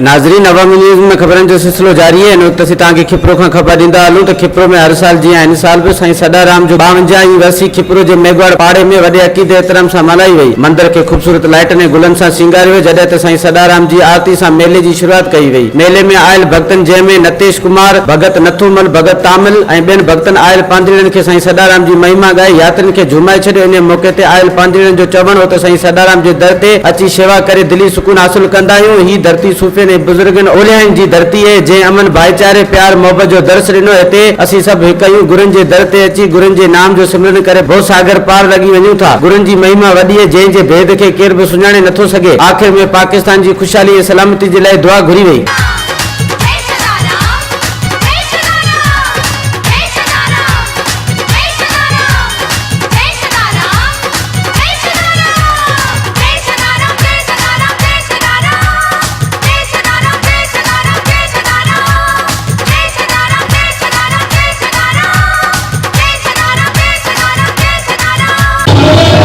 नाज़रीन अवामी न्यूज़ में खबरन जो सिलसिलो जारी है। नुक़्ते तव्हांखे खिपरो खां ख़बर ॾींदा हलूं त खिपरो में हर साल जीअं हिन साल बि साईं सदाराम जो 52वीं वरसी खिपरो जे मेघवाड़ पाड़े में वॾे अक़ीदे एहतराम सां मल्हाई वई। मंदिर खे ख़ूबसूरत लाइटनि ऐं गुलनि सां सिंगारियो वियो, जॾहिं त साईं सदाराम जी आरती सां मेले जी शुरूआत कई वई। मेले में आयल भक्तनि जंहिंमें नतेश कुमार, भगत नथूमल, भगत तामिल ऐं ॿियनि भक्तनि आयल पांधड़ियुनि खे साईं सदाराम जी महिमा ॻाए यात्रियुनि खे झुमाए छॾियो। इन मौक़े ते आयल पांधड़ियुनि जो चवणु हो त साईं सदाराम जे दर ते अची शेवा करे दिली सुकून हासिल कंदा आहियूं। ही धरती सूफ़ियनि ऐं बुज़ुर्गनि ओलियाउनि जी धरती है, जंहिं अमन भाईचारे प्यार मोहब्बत जो दर्श ॾिनो। हिते असीं सभु हिकु आहियूं, गुरुनि जे दर ते अची गुरुनि जे नाम जो सिमरन करे भव सागर पार लॻी वञूं था। गुरुनि जी महिमा वॾी है, जंहिं जे भेद खे केर बि सुञाणे नथो सघे। आख़िर में पाकिस्तान जी ख़ुशहाली ऐं सलामती जे लाइ दुआ घुरी वई।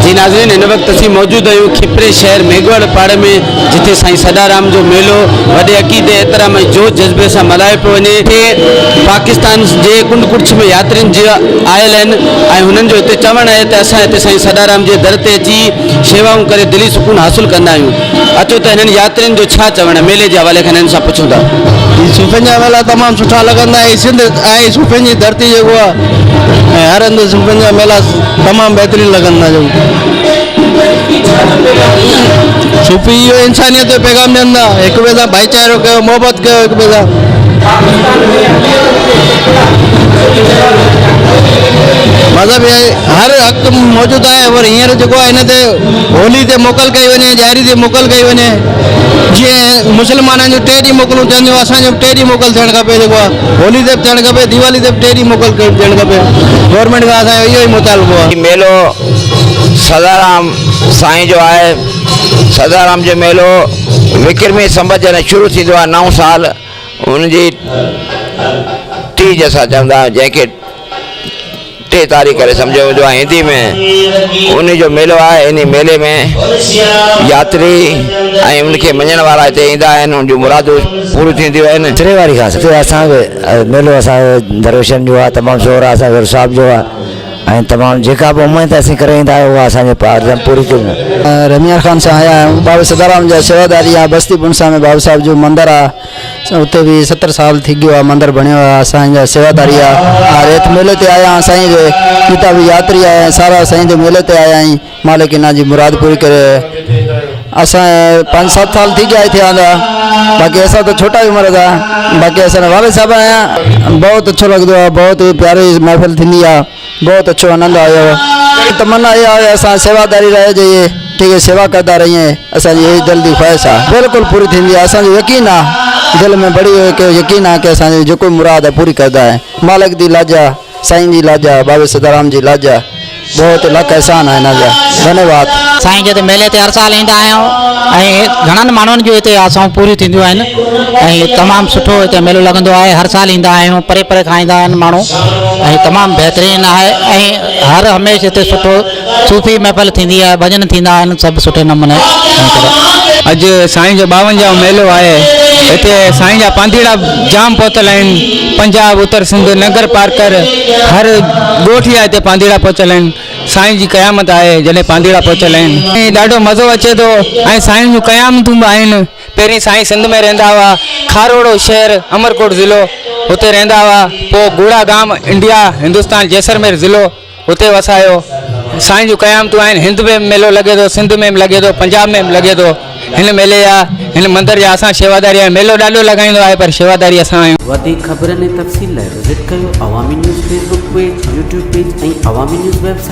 जी नाज़रीन, इन वक्त असीं मौजूद आहियूं खिपरे शहर मेघवाड़ पाड़े में, जिथे साईं सदाराम जो मेलो वॾे अक़ीदे एहतराम ऐं जोश जज़्बे सां मल्हाए पियो वञे। हिते पाकिस्तान जे कुंड कुर्छ में यात्रियुनि जी आयल आहिनि ऐं हुननि जो हिते चवणु आहे त असां हिते साईं सदाराम जे दर ते अची शेवाऊं करे दिली सुकून हासिल कंदा आहियूं। अचो त हिननि यात्रियुनि जो छा चवणु आहे, मेले जे हवाले खां हिननि सां पुछूं था। सूफ़ियुनि जा मेला तमामु सुठा लॻंदा ऐं सिंध ऐं सूफ़ियुनि जी धरती जेको आहे ऐं हर हंधि सूफ़ियुनि जा मेला तमामु बहितरीनु लॻंदा। जो सूफ़ी इहो इंसानियत जो पैगाम ॾियनि था, हिक ॿिए सां भाईचारो कयो, मोहबत कयो हिक ॿिए सां। मज़हब हर हक़ मौजूदु आहे। और हींअर जेको आहे हिन ते होली ते मोकल कई वञे, ॾियारी ते मोकल कई वञे। जीअं मुस्लमाननि जो 3 ॾींहं मोकलूं थियंदियूं, असांजो 3 ॾींहं मोकल थियणु खपे। जेको आहे होली ते बि थियणु खपे, दीवाली ते बि 3 ॾींहं मोकल थियणु खपे। गवर्नमेंट खां असांजो इहो ई मुतालबो आहे। मेलो सदाराम साईं जो आहे। सदाराम जो मेलो विक्रमी संबत जॾहिं शुरू थींदो आहे 9 साल, हुनजी तीज असां चवंदा आहियूं, जंहिंखे 3 तारीख़ करे सम्झो वेंदो आहे हिंदी में। उन जो मेलो आहे। इन मेले में यात्री ऐं उनखे मञण वारा हिते ईंदा आहिनि, उन जूं मुरादूं पूरी थींदियूं आहिनि। सिरे वारी खां असांखे मेलो असांजो दरवेशन जो आहे, तमामु शोर आहे। असांजो साहिब जो आहे ऐं तमामु जेका बि उमेद असीं करे ईंदा आहियूं उहा असांजे पार पूरी थी। रमिया खान सां आया आहियूं। बाबा सदाराम जा सेवादारी आहे। बस्ती पुनसा में बाबा साहिब जो मंदरु आहे, उते बि 70 साल थी वियो आहे, मंदरु बणियो आहे। असांजा सेवादारी आहे। रेत मेले ते आया आहियूं। साईं जे जिता बि यात्री आया आहिनि सारा साईं जे मेले ते आया आहियूं। मालिक इन जी मुराद पूरी करे। असां 5-7 साल थी गया थिया था, बाक़ी असां तो छोटा उम्र था। बाक़ी असां वाले साहब आया, बहुत अच्छा लगता है, बहुत प्यारी महफिल थी है, बहुत अच्छा आनंद आयो। तमन्ना ये है असां सेवादारी रह जाइए, ठीक है, सेवा करता रहिए। असां यही दिल की ख्वाहिश है, बिल्कुल पूरी थी है। असां यकीन है, दिल में बड़ी यकीन है कि असां जो मुराद है पूरी करता है। मालिक दी लाजा, साईं जी लाजा, बाबा सदाराम जी लाजा, बहुत लख एहसान है इनजा। धन्यवाद। साईं जे मेले ते हर साल ईंदा आहियूं ऐं घणनि माण्हुनि जो हिते आशाऊं पूरी थींदियूं आहिनि ऐं तमामु सुठो हिते मेलो लॻंदो आहे। हर साल ईंदा आहियूं, परे परे खां ईंदा आहिनि माण्हू ऐं तमामु बहितरीनु आहे। ऐं हर हमेशह हिते सुठो सूफ़ी महफ़िल थींदी आहे, भॼन थींदा आहिनि, सभु सुठे नमूने। अॼु साईं जो 52वां मेलो आहे। हिते साईं जा पांधीड़ा जाम पहुतल आहिनि। पंजाब, उत्तर सिंध, नगर पारकर हर ॻोठ जा हिते पांधीड़ा पहुचल आहिनि। साईं जी क़यामत आहे जॾहिं पांधीड़ा पहुचल आहिनि ऐं ॾाढो मज़ो अचे थो। ऐं साईं जूं क़यामतूं बि आहिनि। पहिरीं साईं सिंध में रहंदा हुआ, खारोड़ो शहर अमरकोट ज़िलो हुते रहंदा हुआ। पोइ गुड़ा गाम इंडिया हिंदुस्तान जैसलमेर ज़िलो हुते वसायो। साईं जूं क़यामतूं आहिनि। हिंद में मेलो लॻे थो, सिंध में बि लॻे थो, पंजाब में बि लॻे थो। हिन मेले जा, हिन मंदर जा असां शेवादारी आहे। मेलो ॾाढो लॻाईंदो आहे पर शेवादारी असां आहियूं। वधीक ख़बरनि ऐं तफ़सील लाइ विज़िट कयो अवामी news Facebook page, YouTube page ऐं अवामी न्यूज़ वेबसाइट।